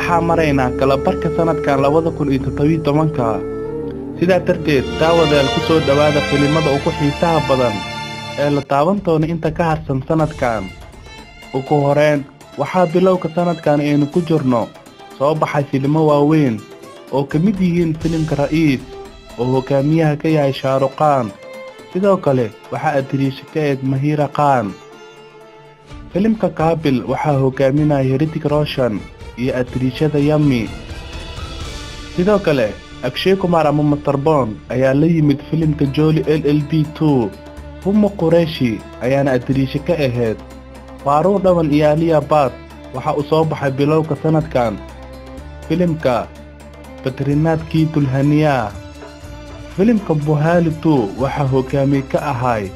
waxaa maraynaa kala barka sanadkan 2017 sidaa darteed daawadayaal ku soo dhawaada filimada ugu xiisaha badan ee la taaban doono inta ka harsan sanadkan. ugu horeen waxaa bilowga sanadkan aynu ku jirno soo baxay filimo waaweyn oo ka mid yihiin filimka Ra'iis oo hogaamiyaha ka yahay Shahrukh Khan. sidoo kale waxaa adriisha ka eeg Mahira Khan. filimka Qaabil waxaa hogaaminaya Hrithik Roshan iyo adriishada Yami. sidoo kale Akshay Kumar ama Mr. Bond ayaa la yimid filimka Jolie LLB 2. Uma Qureshi ayaana adriisha ka ahayd. Faruq Dhawan iyo Alia Bhatt waxa uu soo baxay bilowga sanadkan filimka Badrinath Ki Dulhaniya. filimka Buhali 2 waxaa hogaamiye ka ahay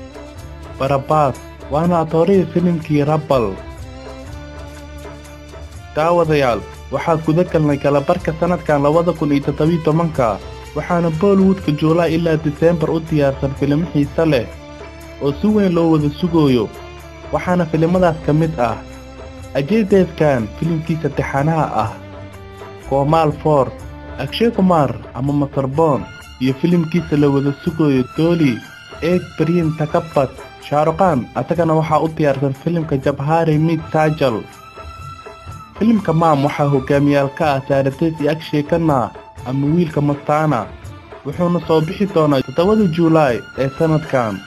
Barabbaas waana atorihii filimkii Rabal. daawadayaal waxaa guda galnay kala barka sanadkan 2017 waxaana Bollywoodka July ilaa December u diyaarsan filimo xiiso leh oo si weyn loo wada sugayo. waxaana filimadaas ka mid ah Ajay Devgan filimkiisa taxanaha ah Komal 4, Akshay Kumar ama Mr. Bond iyo filimkiisa la wada sugayo Dolly Ek Prem Takappat. Shahrukh Khan asagana waxaa u diyaarsan filimka Jabhari Meet Kajal. filimka Maam waxaa hogaamiyaal ka ah Saraateed iyo Akshay Khanna ama wiilka Mastana wuxuuna soo bixi doonaa 7 July ee sanadkan.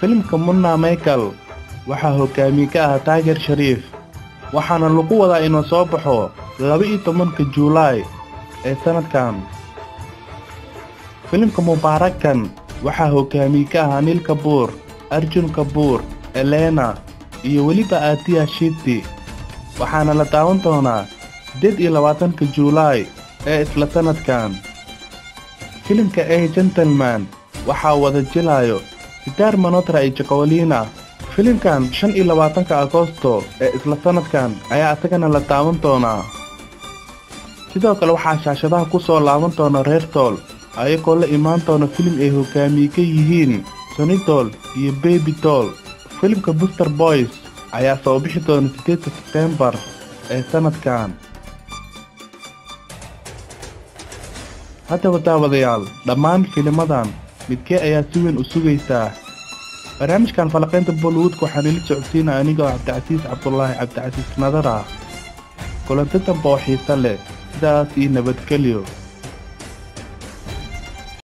filimka Munna Michael waxaa hogaamiye ka ah Tiger Sharif waxaana lagu wadaa inuu soo baxo 12 July ee sanadkan. filimka Mubarakan waxaa hogaamiye ka ah Anil Kapoor, Arjun Kapoor, Elena iyo weliba Atia Shetty waxaana la daawan doonaa 28 July ee isla sanadkan. filimka A Gentleman waxaa wada jilayo Siddharth Malhotra iyo Jacqueline. filimkan 25 Agoosto ee isla sanadkan ayaa asagana la daawan doonaa. sidoo kale waxaa shaashadaha ku soo laaban doona Reer Tool ayagoo la imaan doona filim ay hogaamiye ka yihiin Sunny Deol iyo Baby Doll. filimka Booster Boys ayaa soo bixi doona 8 September ee sanadkan. haddaba daawadayaal dhammaan filimadan midkee ayaa si weyn u sugaysaa? barnaamijkan falaqaynta Bollywood waxaan ila socodsiinaa anigoo Cabdicasiis Cabdullaahi Cabdicasiis Nadara. kulanti dambe oo xiiso leh sidaas iyo nabadgelyo.